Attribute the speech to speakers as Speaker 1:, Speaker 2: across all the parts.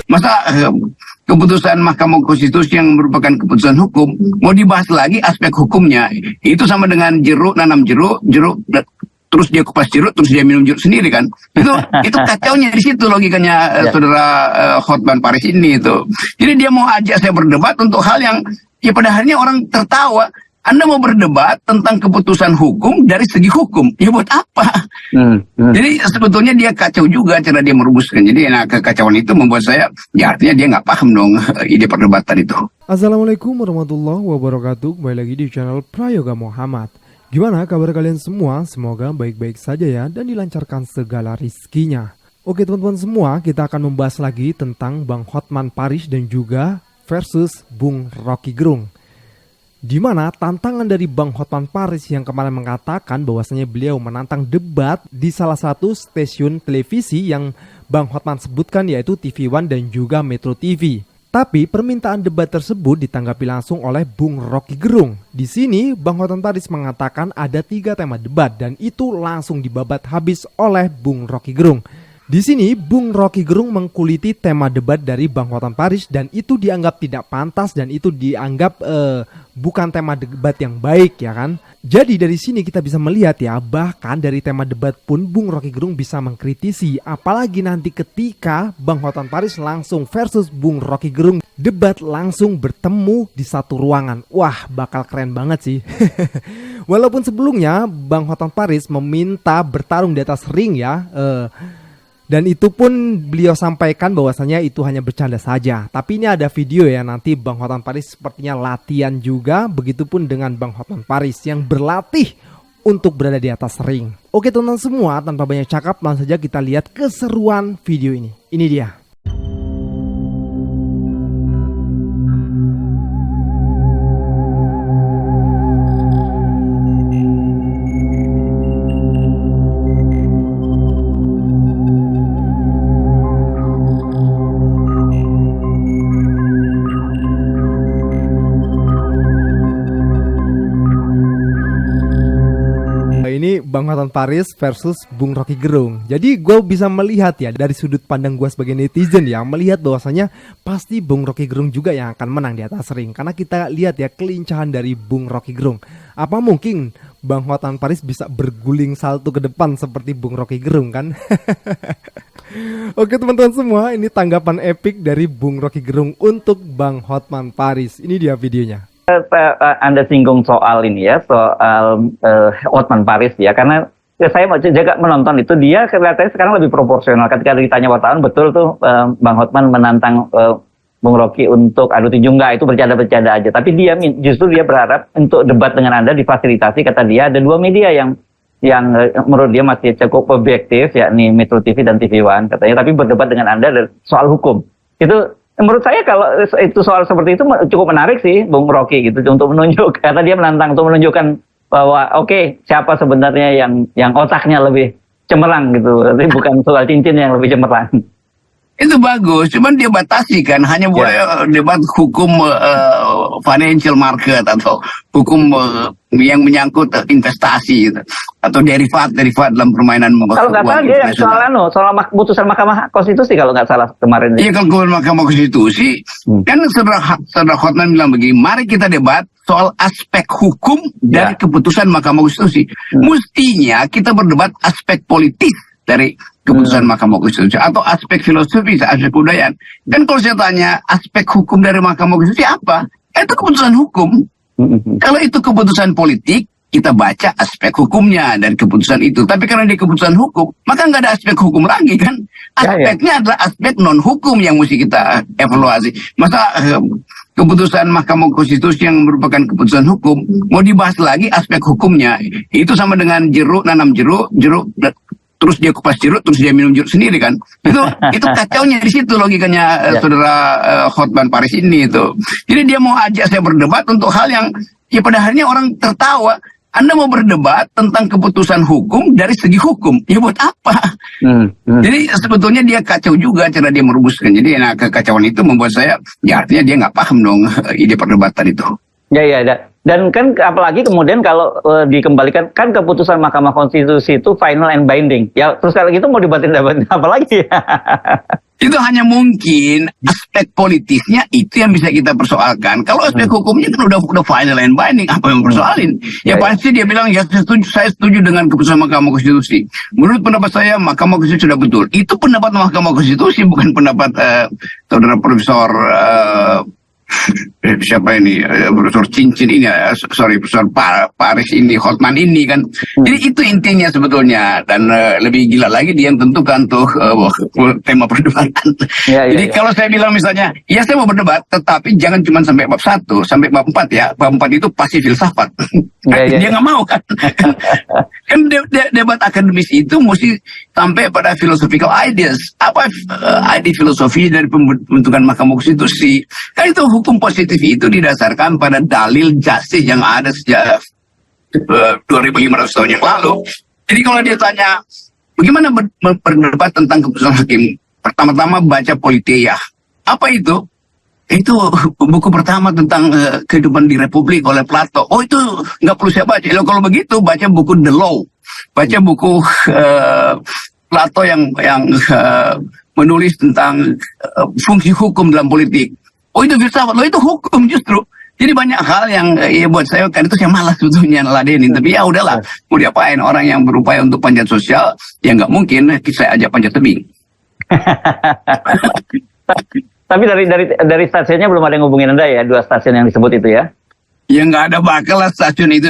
Speaker 1: Masa keputusan Mahkamah Konstitusi yang merupakan keputusan hukum mau dibahas lagi aspek hukumnya? Itu sama dengan jeruk, nanam jeruk terus dia kupas jeruk, terus dia minum jeruk sendiri kan? Itu kacaunya di situ logikanya saudara Hotman Paris ini itu. Jadi dia mau ajak saya berdebat untuk hal yang ya pada akhirnya orang tertawa. Anda mau berdebat tentang keputusan hukum dari segi hukum, ya buat apa? Jadi sebetulnya dia kacau juga cara dia merumuskan. Jadi kekacauan itu membuat saya, ya artinya dia nggak paham dong ide perdebatan itu.
Speaker 2: Assalamualaikum warahmatullahi wabarakatuh. Kembali lagi di channel Prayoga Muhammad. Gimana kabar kalian semua? Semoga baik-baik saja ya dan dilancarkan segala rizkinya. Oke teman-teman semua, kita akan membahas lagi tentang Bang Hotman Paris dan juga versus Bung Rocky Gerung. Di mana tantangan dari Bang Hotman Paris yang kemarin mengatakan bahwasanya beliau menantang debat di salah satu stasiun televisi yang Bang Hotman sebutkan, yaitu TV One dan juga Metro TV. Tapi permintaan debat tersebut ditanggapi langsung oleh Bung Rocky Gerung. Di sini Bang Hotman Paris mengatakan ada 3 tema debat dan itu langsung dibabat habis oleh Bung Rocky Gerung. Di sini Bung Rocky Gerung mengkuliti tema debat dari Bang Hotman Paris dan itu dianggap tidak pantas dan itu dianggap bukan tema debat yang baik, ya kan. Jadi dari sini kita bisa melihat ya, bahkan dari tema debat pun Bung Rocky Gerung bisa mengkritisi, apalagi nanti ketika Bang Hotman Paris langsung versus Bung Rocky Gerung, debat langsung bertemu di satu ruangan. Wah, bakal keren banget sih. Walaupun sebelumnya Bang Hotman Paris meminta bertarung di atas ring ya, dan itu pun beliau sampaikan bahwasanya itu hanya bercanda saja. Tapi ini ada video ya, nanti Bang Hotman Paris sepertinya latihan juga. Begitupun dengan Bang Hotman Paris yang berlatih untuk berada di atas ring. Oke teman-teman semua, tanpa banyak cakap langsung saja kita lihat keseruan video ini. Ini dia. Ini Bang Hotman Paris versus Bung Rocky Gerung. Jadi gue bisa melihat ya dari sudut pandang gue sebagai netizen ya, melihat bahwasanya pasti Bung Rocky Gerung juga yang akan menang di atas ring. Karena kita lihat ya kelincahan dari Bung Rocky Gerung. Apa mungkin Bang Hotman Paris bisa berguling salto ke depan seperti Bung Rocky Gerung kan? Oke teman-teman semua, ini tanggapan epik dari Bung Rocky Gerung untuk Bang Hotman Paris. Ini dia videonya.
Speaker 3: Anda singgung soal ini ya, soal Hotman Paris ya, karena saya mau juga menonton itu, dia kelihatannya sekarang lebih proporsional. Ketika ditanya wartawan, betul tuh Bang Hotman menantang Bung Rocky untuk adu tinju, enggak, itu bercanda-bercanda aja. Tapi dia justru dia berharap untuk debat dengan Anda difasilitasi, kata dia ada 2 media yang menurut dia masih cukup objektif, yakni Metro TV dan TV One katanya, tapi berdebat dengan Anda soal hukum. Itu menurut saya kalau itu soal seperti itu cukup menarik sih Bung Rocky gitu, untuk menunjuk, karena dia menantang untuk menunjukkan bahwa oke, siapa sebenarnya yang otaknya lebih cemerlang gitu, tapi bukan soal cincin yang lebih cemerlang.
Speaker 1: Itu bagus, cuman dia batasi kan, hanya boleh debat hukum financial market atau hukum yang menyangkut investasi gitu, atau derivat dalam permainan.
Speaker 3: Kalau nggak salah dia soal putusan Mahkamah Konstitusi kalau nggak salah kemarin.
Speaker 1: Iya, kalau Mahkamah Konstitusi kan saudara Hotman bilang begini, mari kita debat soal aspek hukum dari keputusan Mahkamah Konstitusi. Mestinya kita berdebat aspek politis dari keputusan Mahkamah Konstitusi atau aspek filosofis, aspek budaya. Dan kalau saya tanya aspek hukum dari Mahkamah Konstitusi apa? Itu keputusan hukum. Kalau itu keputusan politik, kita baca aspek hukumnya dari keputusan itu. Tapi karena di keputusan hukum, maka nggak ada aspek hukum lagi kan? Aspeknya adalah aspek non hukum yang mesti kita evaluasi. Masa keputusan Mahkamah Konstitusi yang merupakan keputusan hukum mau dibahas lagi aspek hukumnya? Itu sama dengan jeruk, nanam jeruk terus dia kupas jeruk, terus dia minum jeruk sendiri kan? Itu kacaunya di situ logikanya saudara Hotman Paris ini itu. Jadi dia mau ajak saya berdebat untuk hal yang ya pada akhirnya orang tertawa. Anda mau berdebat tentang keputusan hukum dari segi hukum, ya buat apa? Jadi sebetulnya dia kacau juga cara dia merumuskan. Jadi kekacauan itu membuat saya, ya artinya dia nggak paham dong ide perdebatan itu.
Speaker 3: Ya, Dan kan apalagi kemudian kalau dikembalikan kan keputusan Mahkamah Konstitusi itu final and binding. Ya terus kalau gitu mau debatin apa lagi?
Speaker 1: Itu hanya mungkin aspek politisnya itu yang bisa kita persoalkan. Kalau aspek hukumnya kan udah final and binding, apa yang persoalin? Ya pasti dia bilang ya saya setuju dengan keputusan Mahkamah Konstitusi. Menurut pendapat saya Mahkamah Konstitusi sudah betul. Itu pendapat Mahkamah Konstitusi, bukan pendapat saudara Profesor siapa ini Profesor Cincin ini Profesor Paris ini, Hotman ini kan. Jadi itu intinya sebetulnya, dan lebih gila lagi dia yang tentukan tuh tema perdebatan. Jadi kalau saya bilang misalnya ya saya mau berdebat, tetapi jangan cuma sampai bab 1 sampai bab 4 ya. Bab 4 itu pasti filsafat. Dia nggak mau kan. Kan debat akademis itu mesti sampai pada philosophical ideas. Apa ide filosofi dari pembentukan Mahkamah Konstitusi? Kan itu hukum positif itu didasarkan pada dalil justice yang ada sejak 2500 tahun yang lalu. Jadi kalau dia tanya bagaimana berdebat tentang keputusan hakim, pertama-tama baca Politeia. Apa itu? Itu buku pertama tentang kehidupan di Republik oleh Plato. Oh itu nggak perlu saya baca. Kalau begitu baca buku The Law, baca buku Plato yang menulis tentang fungsi hukum dalam politik. Oh itu filsafat, loh itu hukum justru. Jadi banyak hal yang ya buat saya kan itu saya malas sebetulnya ladenin. Tapi ya udahlah, mau diapain, orang yang berupaya untuk panjat sosial ya nggak mungkin saya ajak panjat tebing.
Speaker 3: Tapi dari stasiunnya belum ada yang ngubungin Anda ya, 2 stasiun yang disebut itu ya?
Speaker 1: Ya nggak ada bakal lah stasiun itu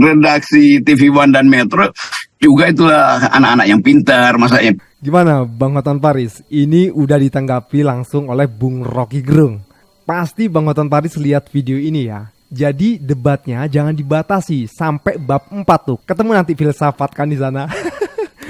Speaker 1: redaksi TV One dan Metro juga itulah anak-anak yang pintar masanya.
Speaker 2: Gimana Bang Hotman Paris? Ini udah ditanggapi langsung oleh Bung Rocky Gerung. Pasti Bang Hotman Paris lihat video ini ya. Jadi debatnya jangan dibatasi sampai bab 4 tuh. Ketemu nanti filsafat kan di sana.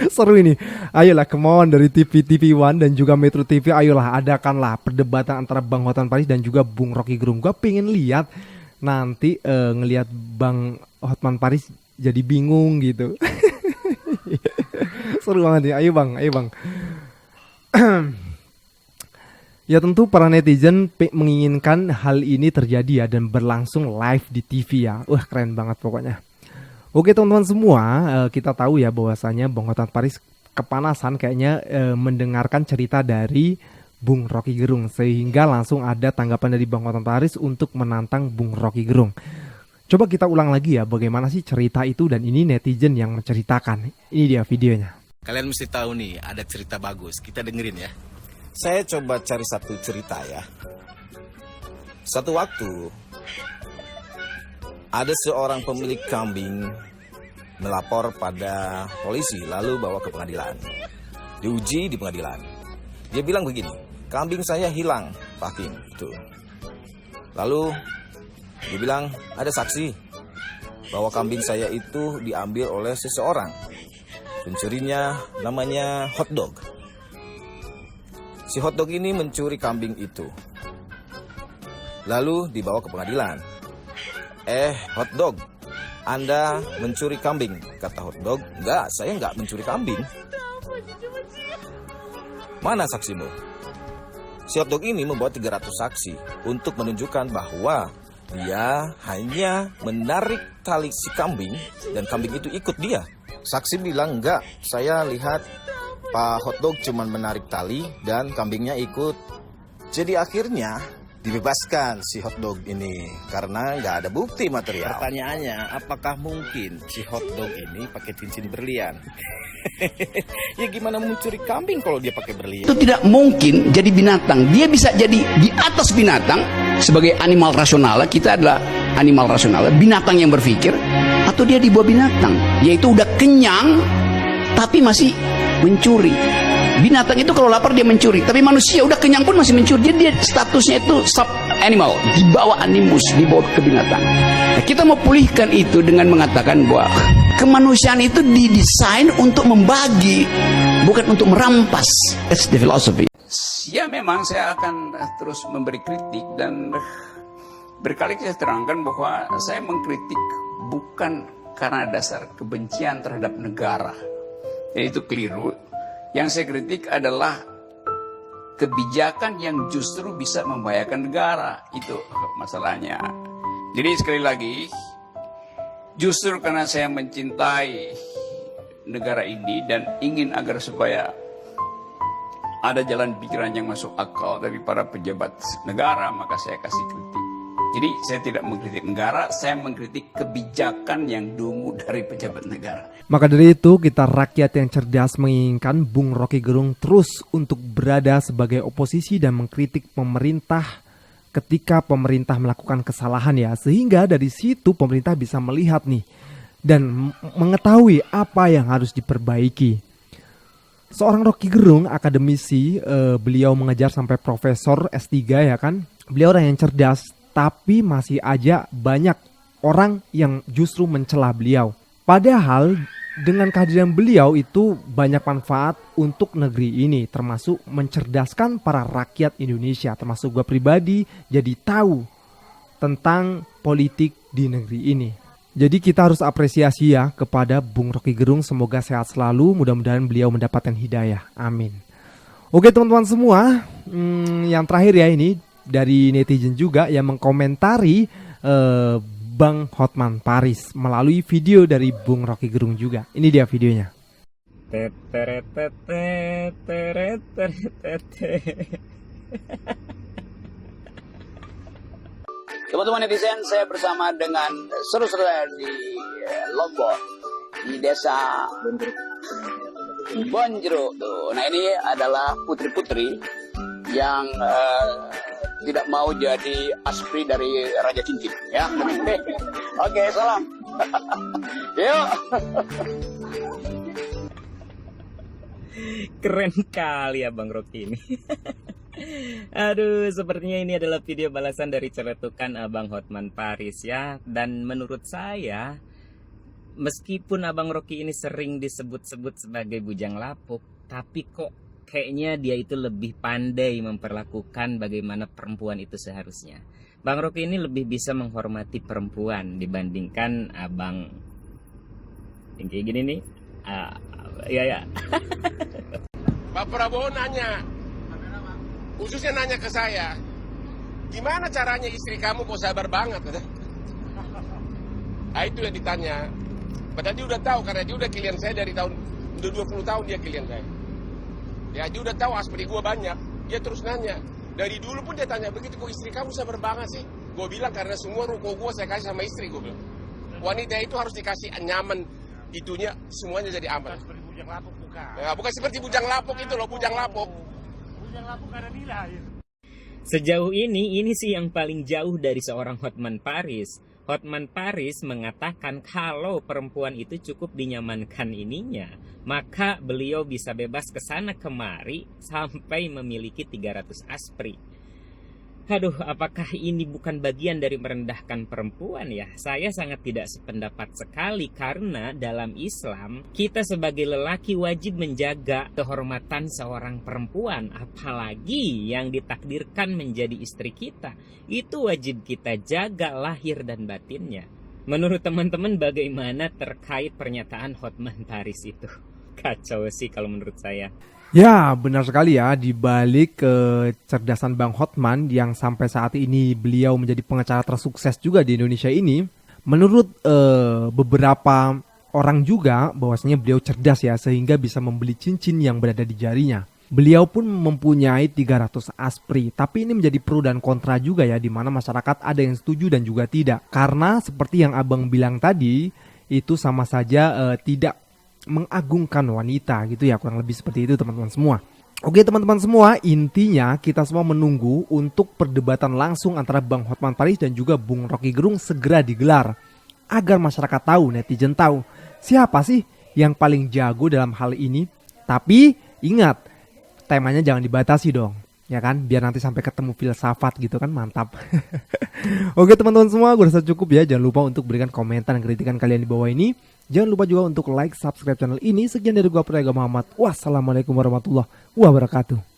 Speaker 2: Seru ini. Ayolah kemauan dari TV One dan juga Metro TV, ayolah adakanlah perdebatan antara Bang Hotman Paris dan juga Bung Rocky Gerung. Gue pengen lihat nanti ngelihat Bang Hotman Paris jadi bingung gitu. Seru banget nih. Ayo bang. Ya tentu para netizen menginginkan hal ini terjadi ya, dan berlangsung live di TV ya. Wah keren banget pokoknya. Oke teman-teman semua, kita tahu ya bahwasanya Bang Hotman Paris kepanasan kayaknya mendengarkan cerita dari Bung Rocky Gerung, sehingga langsung ada tanggapan dari Bang Hotman Paris untuk menantang Bung Rocky Gerung. Coba kita ulang lagi ya bagaimana sih cerita itu, dan ini netizen yang menceritakan. Ini dia videonya.
Speaker 4: Kalian mesti tahu nih, ada cerita bagus. Kita dengerin ya.
Speaker 5: Saya coba cari satu cerita ya. Satu waktu, ada seorang pemilik kambing melapor pada polisi, lalu bawa ke pengadilan. Diuji di pengadilan. Dia bilang begini, kambing saya hilang, Pak Hakim. Tuh. Lalu dia bilang, ada saksi bahwa kambing saya itu diambil oleh seseorang. Pencurinya namanya Hotdog. Si Hotdog ini mencuri kambing itu. Lalu dibawa ke pengadilan. Hotdog, Anda mencuri kambing. Kata Hotdog, enggak, saya enggak mencuri kambing. Mana saksimu? Si Hotdog ini membawa 300 saksi untuk menunjukkan bahwa dia hanya menarik tali si kambing dan kambing itu ikut dia. Saksi bilang enggak, saya lihat Pak Hotdog cuma menarik tali dan kambingnya ikut. Jadi akhirnya dibebaskan si Hotdog ini karena nggak ada bukti material.
Speaker 4: Pertanyaannya, apakah mungkin si Hotdog ini pakai cincin berlian? Ya gimana mencuri kambing kalau dia pakai berlian?
Speaker 1: Itu tidak mungkin jadi binatang. Dia bisa jadi di atas binatang sebagai animal rasional. Kita adalah animal rasional, binatang yang berpikir, atau dia di bawah binatang, yaitu udah kenyang tapi masih mencuri. Binatang itu kalau lapar dia mencuri, tapi manusia udah kenyang pun masih mencuri. Jadi dia statusnya itu sub animal, di bawah animus, di bawah kebinatang. Nah, kita mau pulihkan itu dengan mengatakan bahwa kemanusiaan itu didesain untuk membagi, bukan untuk merampas. That's the philosophy. Ya memang saya akan terus memberi kritik, dan berkali saya terangkan bahwa saya mengkritik bukan karena dasar kebencian terhadap negara. Jadi itu keliru. Yang saya kritik adalah kebijakan yang justru bisa membahayakan negara. Itu masalahnya. Jadi sekali lagi, justru karena saya mencintai negara ini dan ingin agar supaya ada jalan pikiran yang masuk akal dari para pejabat negara, maka saya kasih kritik. Jadi saya tidak mengkritik negara, saya mengkritik kebijakan yang dungu dari pejabat negara.
Speaker 2: Maka dari itu kita rakyat yang cerdas menginginkan Bung Rocky Gerung terus untuk berada sebagai oposisi dan mengkritik pemerintah ketika pemerintah melakukan kesalahan ya. Sehingga dari situ pemerintah bisa melihat nih dan mengetahui apa yang harus diperbaiki. Seorang Rocky Gerung, akademisi, beliau mengejar sampai profesor S3 ya kan. Beliau orang yang cerdas, tapi masih aja banyak orang yang justru mencela beliau. Padahal dengan kehadiran beliau itu banyak manfaat untuk negeri ini, termasuk mencerdaskan para rakyat Indonesia, termasuk gue pribadi jadi tahu tentang politik di negeri ini. Jadi kita harus apresiasi ya kepada Bung Rocky Gerung, semoga sehat selalu, mudah-mudahan beliau mendapatkan hidayah, amin. Oke teman-teman semua, yang terakhir ya ini dari netizen juga yang mengkomentari Bang Hotman Paris melalui video dari Bung Rocky Gerung juga. Ini dia videonya.
Speaker 1: Teman-teman netizen, saya bersama dengan saudara-saudara di Lombok, di desa Bonjero tuh. Nah ini adalah putri-putri yang tidak mau jadi aspri dari Raja Cincin ya. Oke, salam. Yuk.
Speaker 6: Keren kali ya Bang Rocky ini. Aduh, sepertinya ini adalah video balasan dari celetukan Abang Hotman Paris ya. Dan menurut saya, meskipun Abang Rocky ini sering disebut-sebut sebagai bujang lapuk, tapi kok kayaknya dia itu lebih pandai memperlakukan bagaimana perempuan itu seharusnya. Bang Rocky ini lebih bisa menghormati perempuan dibandingkan Abang yang kayak gini nih. Ya.
Speaker 7: Pak Prabowo nanya, khususnya nanya ke saya, gimana caranya istri kamu kok sabar banget? Nah itu yang ditanya. Padahal dia udah tahu, karena dia udah klien saya dari tahun, udah 20 tahun dia klien saya. Ya dia udah tahu aspri gue banyak. Dia terus nanya. Dari dulu pun dia tanya begitu, kok istri kamu sabar banget sih? Gue bilang karena semua ruko gue saya kasih sama istri, gue bilang. Wanita itu harus dikasih nyaman, itunya semuanya jadi aman. Bukan seperti bujang lapuk, bukan. Ya, bukan seperti bujang lapuk itu loh, bujang lapuk. Bujang lapuk ada nilai.
Speaker 6: Sejauh ini sih yang paling jauh dari seorang Hotman Paris. Hotman Paris mengatakan kalau perempuan itu cukup dinyamankan ininya, maka beliau bisa bebas ke sana kemari sampai memiliki 300 aspri. Aduh, apakah ini bukan bagian dari merendahkan perempuan ya? Saya sangat tidak sependapat sekali karena dalam Islam kita sebagai lelaki wajib menjaga kehormatan seorang perempuan, apalagi yang ditakdirkan menjadi istri kita. Itu wajib kita jaga lahir dan batinnya. Menurut teman-teman bagaimana terkait pernyataan Hotman Paris itu? Kacau sih kalau menurut saya.
Speaker 2: Ya benar sekali ya, di balik kecerdasan Bang Hotman yang sampai saat ini beliau menjadi pengacara tersukses juga di Indonesia ini. Menurut beberapa orang juga bahwasanya beliau cerdas ya, sehingga bisa membeli cincin yang berada di jarinya. Beliau pun mempunyai 300 aspri, tapi ini menjadi pro dan kontra juga ya, di mana masyarakat ada yang setuju dan juga tidak. Karena seperti yang abang bilang tadi, itu sama saja tidak mengagungkan wanita gitu ya, kurang lebih seperti itu teman-teman semua. Oke teman-teman semua, intinya kita semua menunggu untuk perdebatan langsung antara Bang Hotman Paris dan juga Bung Rocky Gerung segera digelar, agar masyarakat tahu, netizen tahu siapa sih yang paling jago dalam hal ini. Tapi ingat, temanya jangan dibatasi dong, ya kan, biar nanti sampai ketemu filsafat gitu kan, mantap. Oke teman-teman semua, gue rasa cukup ya. Jangan lupa untuk berikan komentar dan kritikan kalian di bawah ini. Jangan lupa juga untuk like, subscribe channel ini. Sekian dari gue, Prayoga Muhammad. Wassalamualaikum warahmatullahi wabarakatuh.